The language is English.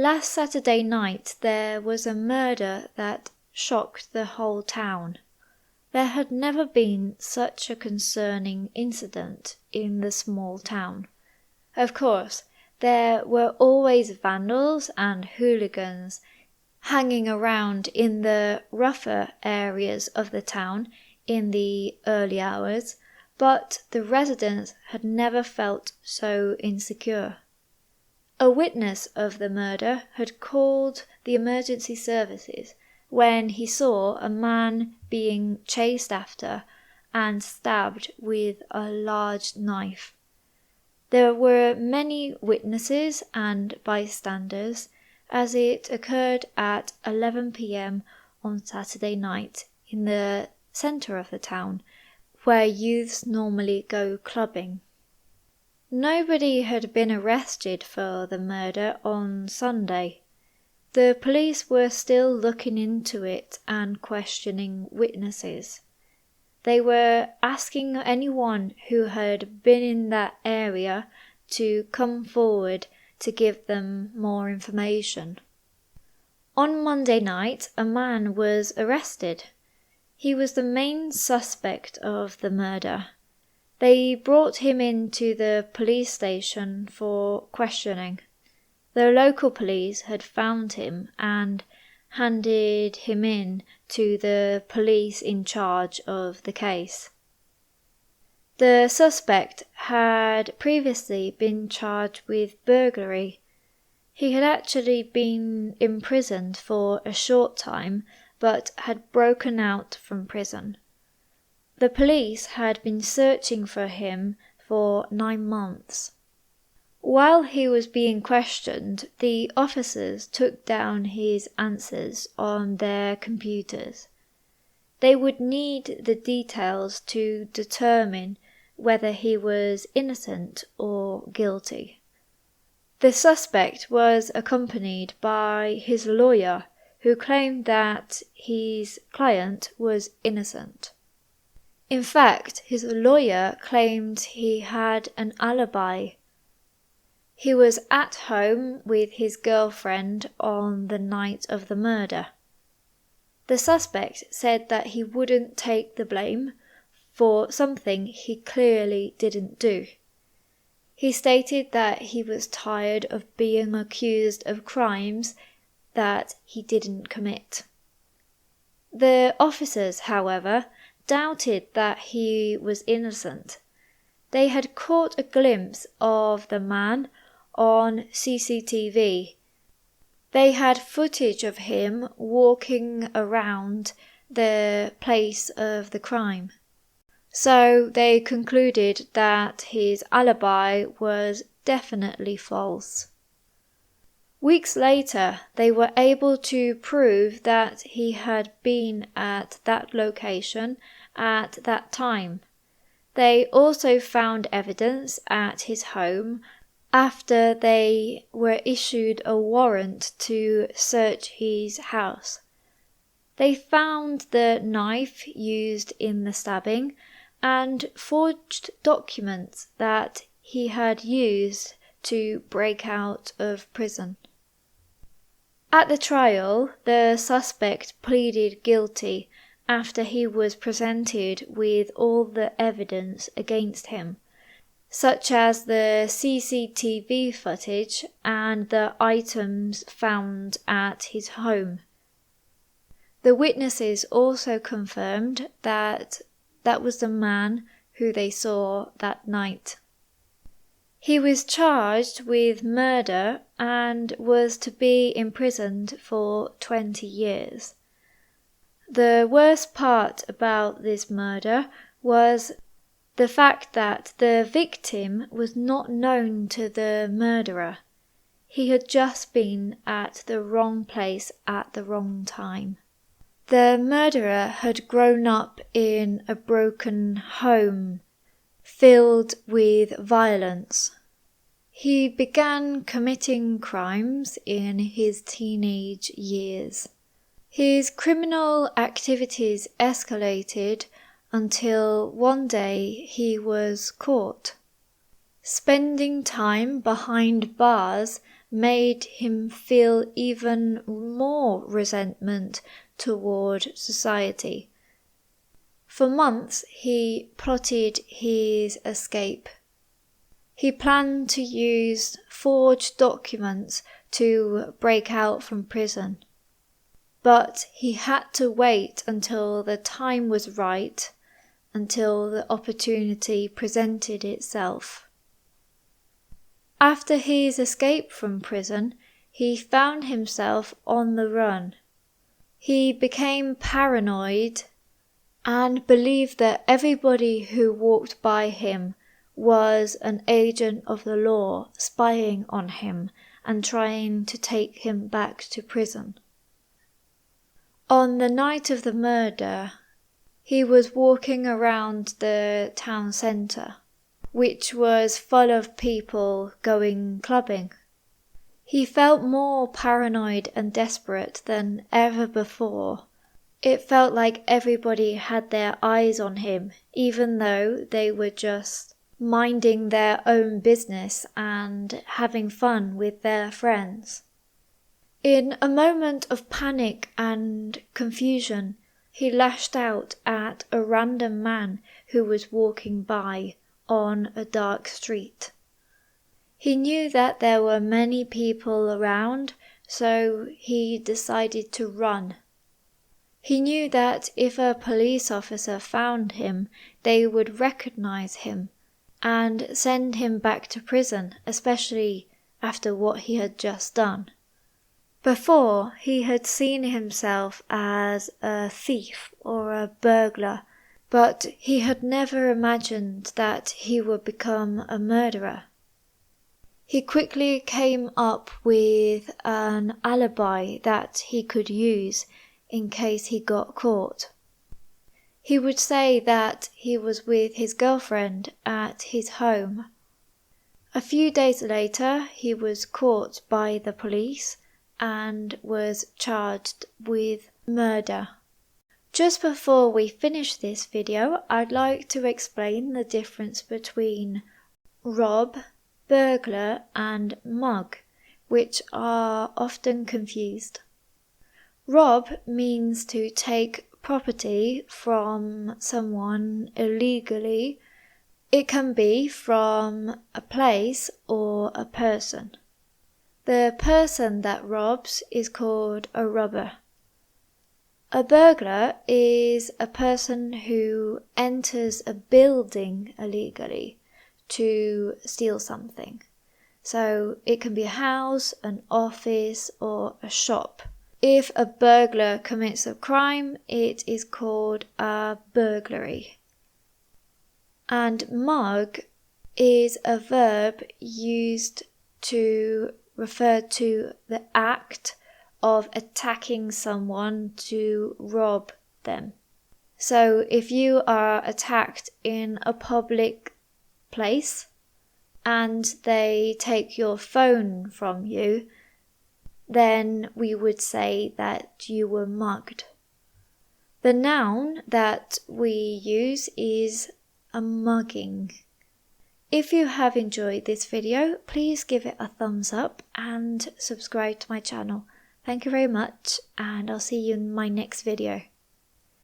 Last Saturday night there was a murder that shocked the whole town. There had never been such a concerning incident in the small town. Of course, there were always vandals and hooligans hanging around in the rougher areas of the town in the early hours, but the residents had never felt so insecure. A witness of the murder had called the emergency services when he saw a man being chased after and stabbed with a large knife. There were many witnesses and bystanders as it occurred at 11 p.m. on Saturday night in the centre of the town, where youths normally go clubbing. Nobody had been arrested for the murder on Sunday. The police were still looking into it and questioning witnesses. They were asking anyone who had been in that area to come forward to give them more information. On Monday night, a man was arrested. He was the main suspect of the murder. They brought him into the police station for questioning. The local police had found him and handed him in to the police in charge of the case. The suspect had previously been charged with burglary. He had actually been imprisoned for a short time, but had broken out from prison. The police had been searching for him for 9 months. While he was being questioned, the officers took down his answers on their computers. They would need the details to determine whether he was innocent or guilty. The suspect was accompanied by his lawyer, who claimed that his client was innocent. In fact, his lawyer claimed he had an alibi. He was at home with his girlfriend on the night of the murder. The suspect said that he wouldn't take the blame for something he clearly didn't do. He stated that he was tired of being accused of crimes that he didn't commit. The officers, however, doubted that he was innocent. They had caught a glimpse of the man on CCTV. They had footage of him walking around the place of the crime. So they concluded that his alibi was definitely false. Weeks later, they were able to prove that he had been at that location at that time. They also found evidence at his home after they were issued a warrant to search his house. They found the knife used in the stabbing and forged documents that he had used to break out of prison. At the trial, the suspect pleaded guilty after he was presented with all the evidence against him, such as the CCTV footage and the items found at his home. The witnesses also confirmed that that was the man who they saw that night. He was charged with murder and was to be imprisoned for 20 years. The worst part about this murder was the fact that the victim was not known to the murderer. He had just been at the wrong place at the wrong time. The murderer had grown up in a broken home, filled with violence. He began committing crimes in his teenage years. His criminal activities escalated until one day he was caught. Spending time behind bars made him feel even more resentment toward society. For months, he plotted his escape. He planned to use forged documents to break out from prison. But he had to wait until the time was right, until the opportunity presented itself. After his escape from prison, he found himself on the run. He became paranoid and believed that everybody who walked by him was an agent of the law spying on him and trying to take him back to prison. On the night of the murder, he was walking around the town centre, which was full of people going clubbing. He felt more paranoid and desperate than ever before. It felt like everybody had their eyes on him, even though they were just minding their own business and having fun with their friends. In a moment of panic and confusion, he lashed out at a random man who was walking by on a dark street. He knew that there were many people around, so he decided to run. He knew that if a police officer found him, they would recognize him and send him back to prison, especially after what he had just done. Before, he had seen himself as a thief or a burglar, but he had never imagined that he would become a murderer. He quickly came up with an alibi that he could use in case he got caught. He would say that he was with his girlfriend at his home. A few days later, he was caught by the police and was charged with murder. Just before we finish this video, I'd like to explain the difference between rob, burglar and mug, which are often confused. Rob means to take property from someone illegally. It can be from a place or a person. The person that robs is called a robber. A burglar is a person who enters a building illegally to steal something. So it can be a house, an office, or a shop. If a burglar commits a crime, it is called a burglary. And mug is a verb used to refer to the act of attacking someone to rob them. So if you are attacked in a public place and they take your phone from you, then we would say that you were mugged. The noun that we use is a mugging. If you have enjoyed this video, please give it a thumbs up and subscribe to my channel. Thank you very much, and I'll see you in my next video.